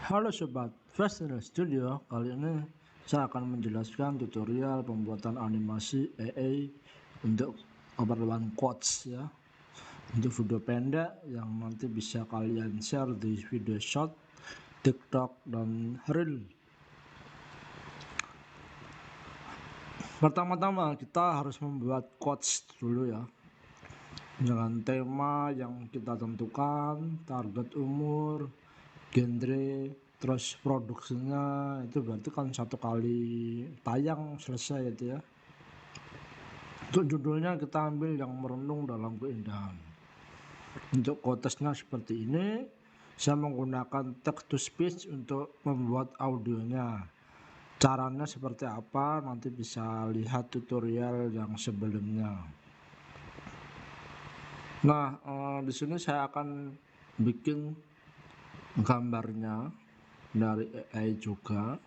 Halo Sobat Fast Studio, kali ini saya akan menjelaskan tutorial pembuatan animasi AI untuk keperluan quotes ya, untuk video pendek yang nanti bisa kalian share di video short, TikTok, dan Reel. Pertama-tama kita harus membuat quotes dulu ya, dengan tema yang kita tentukan, target umur, genre, terus produksinya itu berarti kan 1 kali tayang selesai itu ya. Untuk judulnya kita ambil yang merenung dalam keindahan. Untuk kontesnya seperti ini, saya menggunakan text to speech untuk membuat audionya. Caranya seperti apa nanti bisa lihat tutorial yang sebelumnya. Nah, di sini saya akan bikin gambarnya dari AI juga,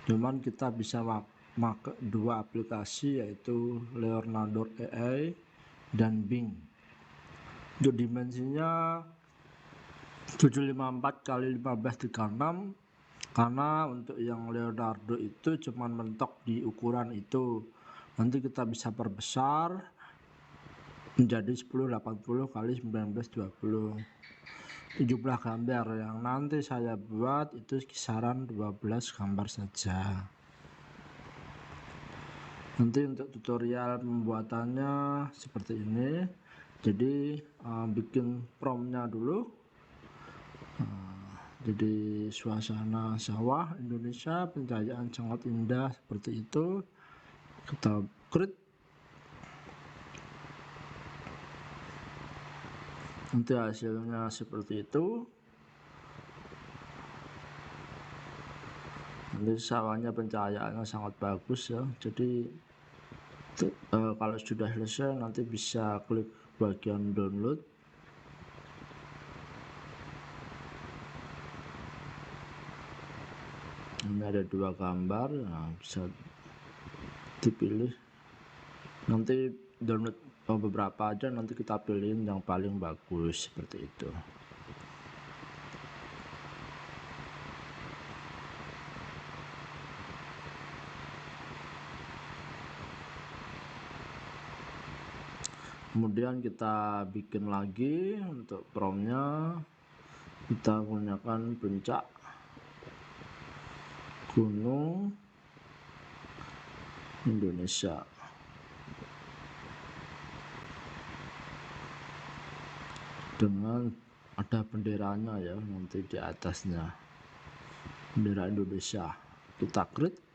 cuman kita bisa pakai dua aplikasi yaitu Leonardo AI dan Bing. Untuk dimensinya 754 kali 1536, karena untuk yang Leonardo itu cuman mentok di ukuran itu. Nanti kita bisa perbesar menjadi 1080 kali 1920. Jumlah gambar yang nanti saya buat itu kisaran 12 gambar saja. Nanti untuk tutorial pembuatannya seperti ini. Jadi bikin promptnya dulu. Jadi suasana sawah Indonesia, pencahayaan sangat indah seperti itu. Kita create. Nanti hasilnya seperti itu. Nanti sawahnya pencahayaannya sangat bagus ya. Jadi kalau sudah selesai nanti bisa klik bagian download. Ini ada dua gambar, nah bisa dipilih. Nanti download beberapa aja, nanti kita pilihin yang paling bagus seperti itu. Kemudian kita bikin lagi untuk promptnya, kita gunakan puncak gunung Indonesia dengan ada benderanya ya, nanti di atasnya bendera Indonesia. Kita create.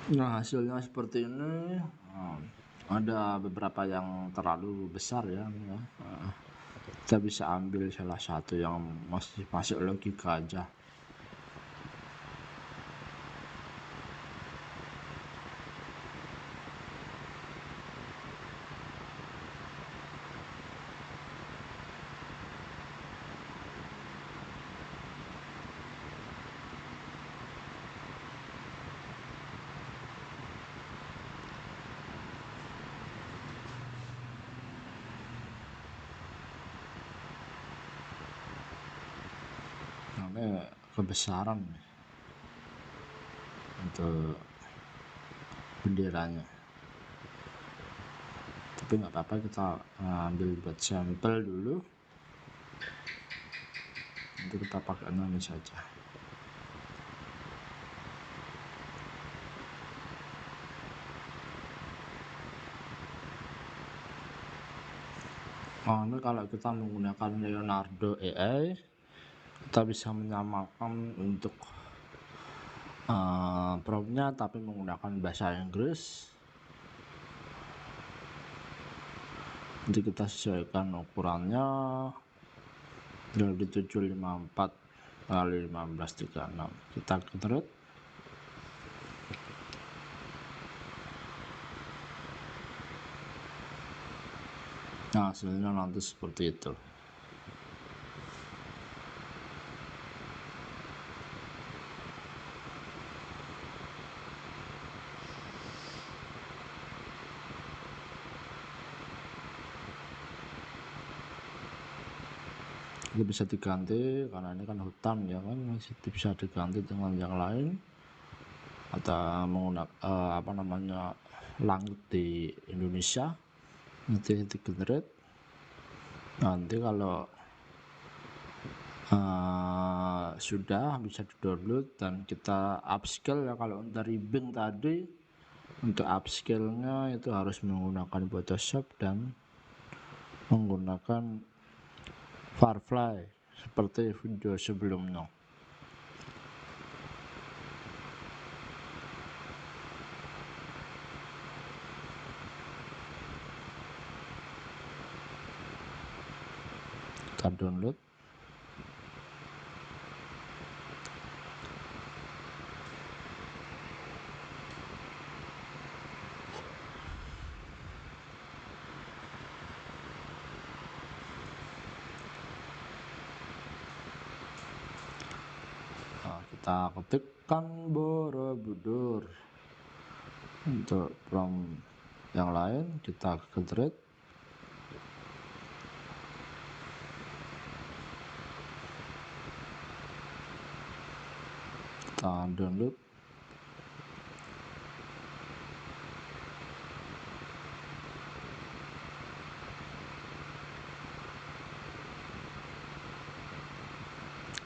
Nah, hasilnya seperti ini. Ada beberapa yang terlalu besar ya. Kita bisa ambil salah satu yang masih masuk logika aja. Ini kebesaran untuk benderanya, tapi nggak apa-apa, kita ambil buat sampel dulu. Nanti kita pakai ini saja. Ini kalau kita menggunakan Leonardo AI, kita bisa menyamakan untuk promptnya tapi menggunakan bahasa Inggris. Nanti kita sesuaikan ukurannya dari 754 kali 1536. Kita keterut. Nah, hasilnya nanti seperti itu. Ini bisa diganti karena ini kan hutan ya kan, masih bisa diganti dengan yang lain atau menggunakan langit di Indonesia. Nanti di generate. Nanti kalau sudah bisa di download dan kita upscale ya. Kalau dari Bing tadi, untuk upscale-nya itu harus menggunakan Photoshop dan menggunakan Firefly seperti video sebelumnya. Kita download. Nah, kita ketikkan Borobudur. Untuk from yang lain kita generate. Kita download.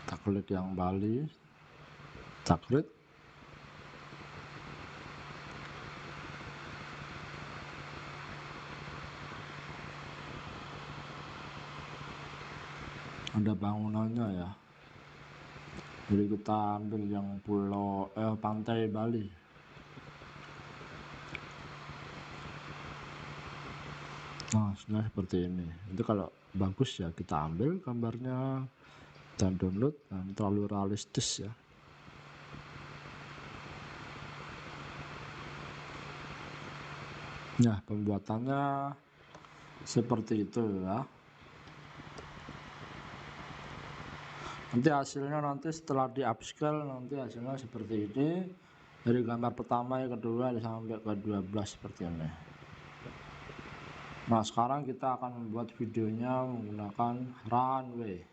Kita klik yang Bali, kita klik. Ada bangunannya ya, jadi kita ambil yang pantai Bali. Nah, sebenarnya seperti ini. Itu kalau bagus ya kita ambil gambarnya dan download, dan terlalu realistis ya. Nah, pembuatannya seperti itu ya. Nanti hasilnya setelah di upscale nanti hasilnya seperti ini. Dari gambar pertama, yang kedua sampai ke 12 seperti ini. Nah, sekarang kita akan membuat videonya menggunakan runway.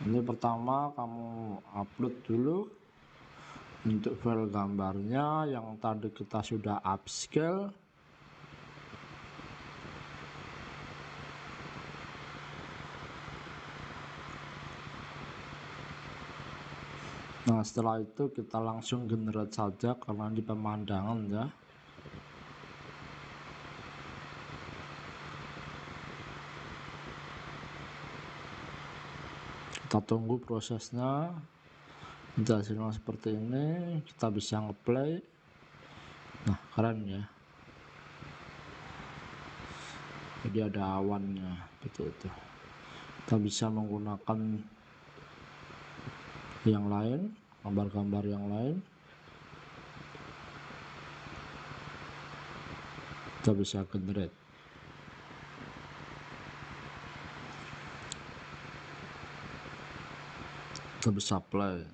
Ini pertama kamu upload dulu untuk file gambarnya yang tadi kita sudah upscale. Nah, setelah itu kita langsung generate saja karena di pemandangan ya. Kita tunggu prosesnya. Nanti hasilnya seperti ini, kita bisa ngeplay. Nah, keren ya. Jadi ada awannya seperti itu. Kita bisa menggunakan yang lain, gambar-gambar yang lain. Kita bisa generate. Kita bisa play.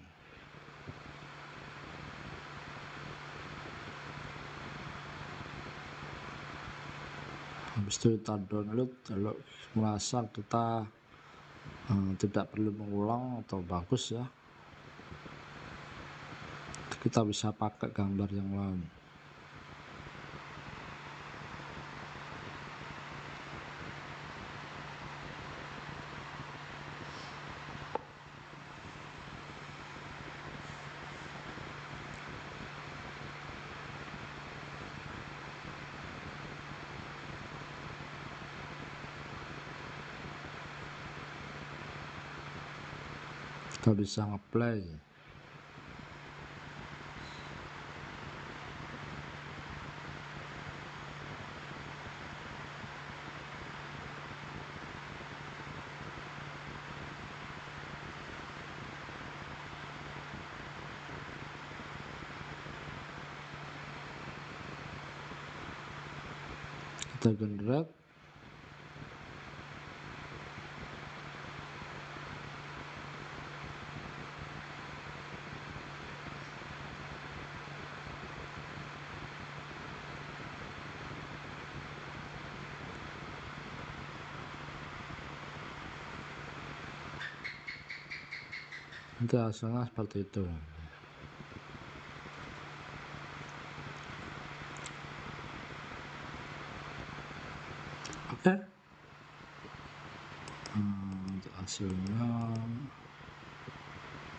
Habis itu kita download. Kalau merasa kita tidak perlu mengulang atau bagus ya, kita bisa pakai gambar yang lain. Kita bisa ngeplay. Kita generate. Nanti hasilnya seperti itu. Oke. Untuk hasilnya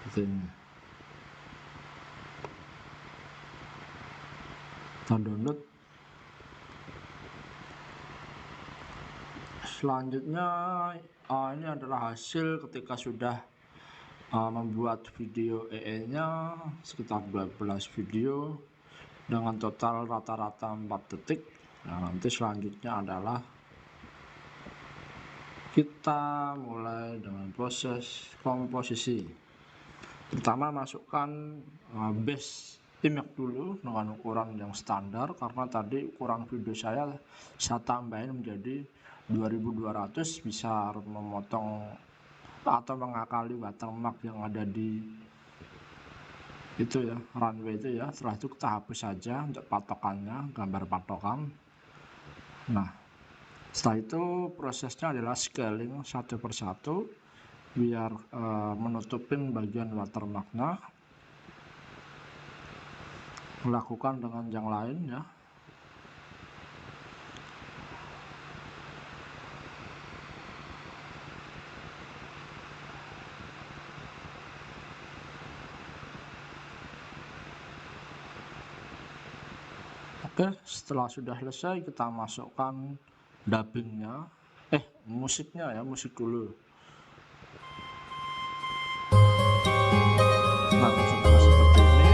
seperti ini. Kita download. Selanjutnya ini adalah hasil ketika sudah membuat video EE nya sekitar 12 video dengan total rata-rata 4 detik. Nah, nanti selanjutnya adalah kita mulai dengan proses komposisi. Pertama, masukkan base image dulu dengan ukuran yang standar, karena tadi ukuran video saya tambahin menjadi 2200, bisa memotong atau mengakali watermark yang ada di itu ya, runway itu ya. Setelah itu kita hapus saja untuk patokannya, gambar patokan. Nah, setelah itu prosesnya adalah scaling satu persatu biar menutupin bagian watermarknya. Lakukan dengan yang lain ya. Oke, setelah sudah selesai kita masukkan dubbingnya, musiknya ya, musik dulu. Nah, musiknya seperti ini.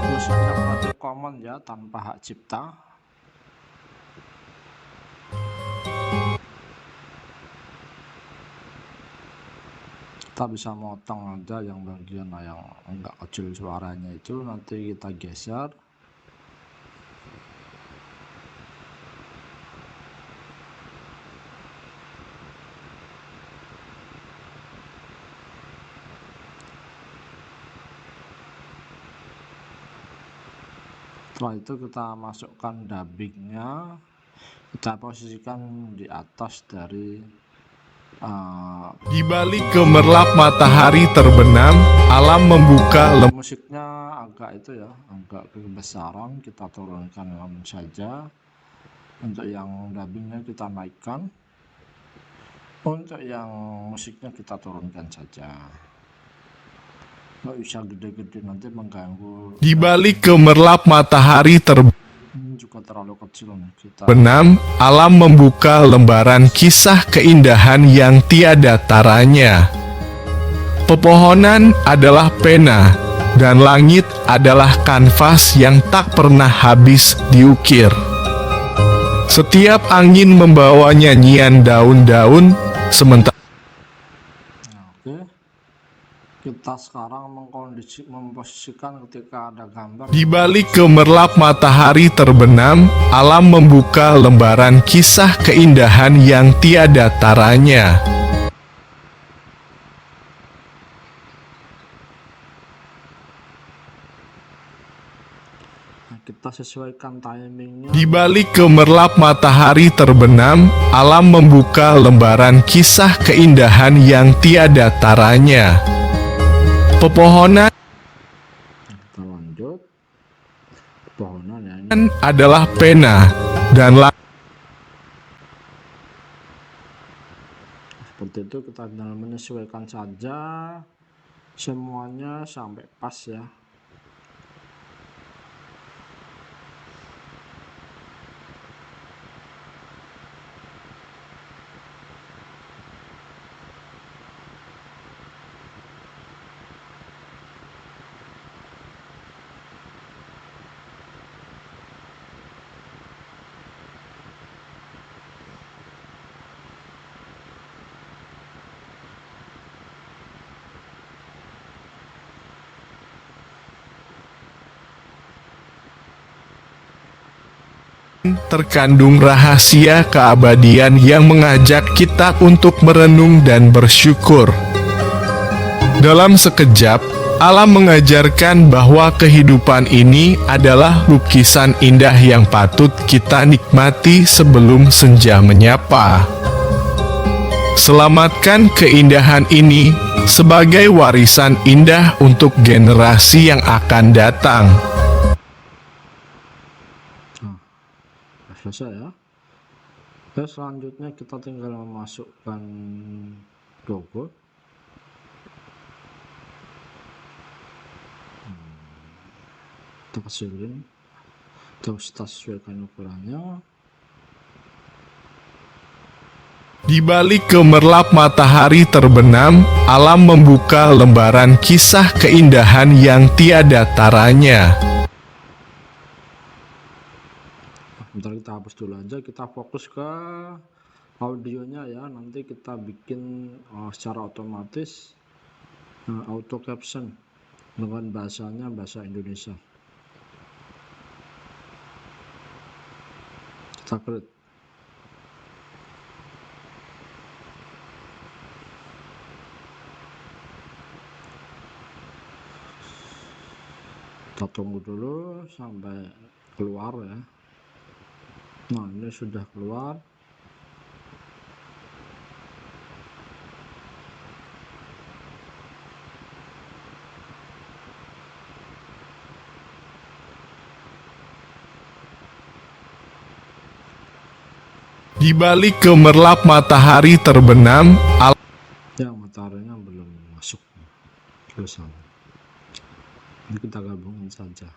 Musiknya Creative Commons ya, tanpa hak cipta. Kita bisa motong aja yang bagian yang enggak kecil suaranya itu, nanti kita geser. Setelah itu kita masukkan dubbingnya, kita posisikan di atas dari di balik gemerlap matahari terbenam, alam membuka musiknya agak itu ya, agak kebesaran, kita turunkan saja. Untuk yang dubbingnya kita naikkan, untuk yang musiknya kita turunkan saja. Nggak bisa gede-gede, nanti mengganggu. Di balik gemerlap matahari juga terlalu kecil nih. Kita terbenam, alam membuka lembaran kisah keindahan yang tiada taranya. Pepohonan adalah pena, dan langit adalah kanvas yang tak pernah habis diukir. Setiap angin membawa nyanyian daun-daun, sementara kita sekarang memposisikan ketika ada gambar. di balik gemerlap matahari terbenam, alam membuka lembaran kisah keindahan yang tiada taranya. Kita sesuaikan timingnya. Di balik gemerlap matahari terbenam, alam membuka lembaran kisah keindahan yang tiada taranya. Pepohonan Kita lanjut. Pepohonan ya, ini adalah pena, dan seperti itu. Kita tinggal menyesuaikan saja semuanya sampai pas ya. terkandung rahasia keabadian yang mengajak kita untuk merenung dan bersyukur. Dalam sekejap, alam mengajarkan bahwa kehidupan ini adalah lukisan indah yang patut kita nikmati sebelum senja menyapa. Selamatkan keindahan ini sebagai warisan indah untuk generasi yang akan datang. Nah, selesai ya. Oke, selanjutnya kita tinggal memasukkan logo. Kita kecilin, terus kita sesuaikan ukurannya. Di balik gemerlap matahari terbenam, alam membuka lembaran kisah keindahan yang tiada taranya. Bentar, kita hapus dulu aja, kita fokus ke audionya ya. Nanti kita bikin secara otomatis auto caption dengan bahasanya bahasa Indonesia. Kita klik. Kita tunggu dulu sampai keluar ya. Nah, ini sudah keluar. Di balik gemerlap matahari terbenam, Ya, mataharinya belum masuk ke sana. Ini kita gabungin saja.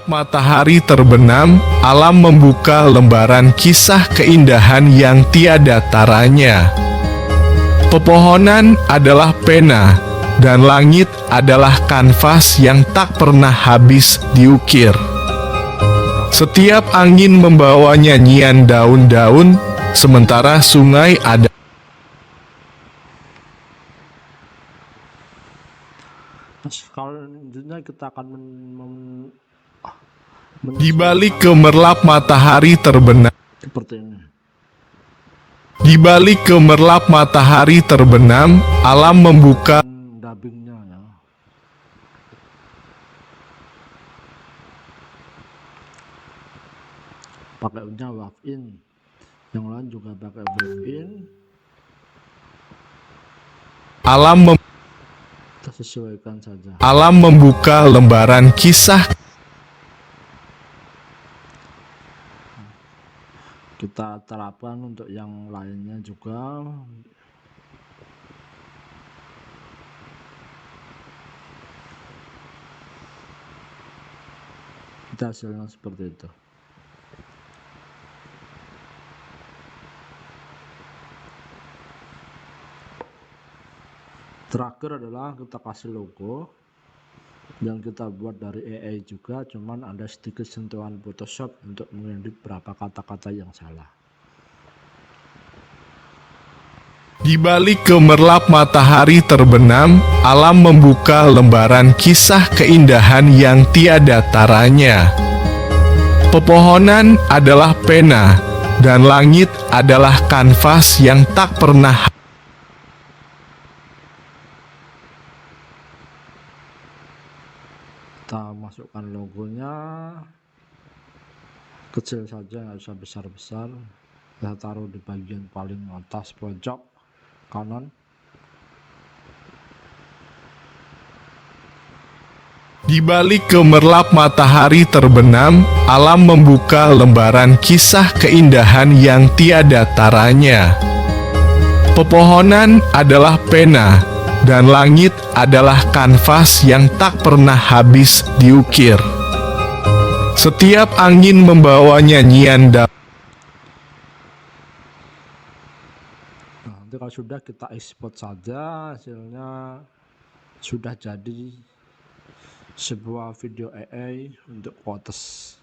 matahari terbenam, alam membuka lembaran kisah keindahan yang tiada taranya. Pepohonan adalah pena, dan langit adalah kanvas yang tak pernah habis diukir. Setiap angin membawa nyanyian daun-daun, sementara sungai ada. Selanjutnya kita akan Di balik gemerlap matahari terbenam. seperti ini. Di balik gemerlap matahari terbenam, alam membuka. Dubbingnya ya. Pakai wave in. Yang lain juga pakai wave in. Kita sesuaikan saja. Alam membuka lembaran kisah. Kita terapkan untuk yang lainnya juga. Kita hasilnya seperti itu. Terakhir adalah kita kasih logo yang kita buat dari AI juga, cuman ada sedikit sentuhan Photoshop untuk mengedit beberapa kata-kata yang salah. Di balik gemerlap matahari terbenam, alam membuka lembaran kisah keindahan yang tiada taranya. Pepohonan adalah pena, dan langit adalah kanvas yang tak pernah. Kita masukkan logonya kecil saja, nggak usah besar-besar. Kita taruh di bagian paling atas pojok kanan. Di balik gemerlap matahari terbenam, alam membuka lembaran kisah keindahan yang tiada taranya. Pepohonan adalah pena, dan langit adalah kanvas yang tak pernah habis diukir. Setiap angin membawa nyanyian Nah, nanti kalau sudah kita export saja, hasilnya sudah jadi sebuah video AI untuk quotes.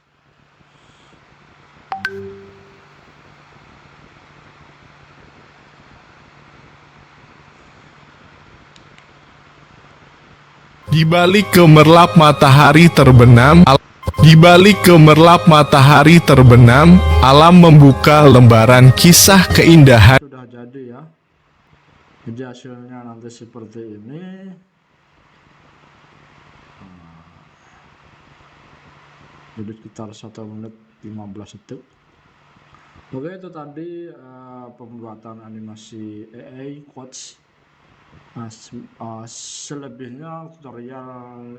Di balik gemerlap matahari terbenam, alam membuka lembaran kisah keindahan. Sudah jadi ya. Jadi hasilnya nanti seperti ini. Nah, jadi sekitar 1 menit 15 detik. Oke, itu tadi pembuatan animasi AI Coach. Selebihnya tutorial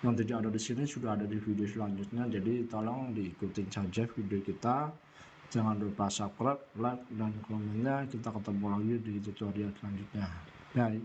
yang tidak ada di sini sudah ada di video selanjutnya, jadi tolong diikuti saja video kita. Jangan lupa subscribe, like, dan komennya. Kita ketemu lagi di tutorial selanjutnya. Bye.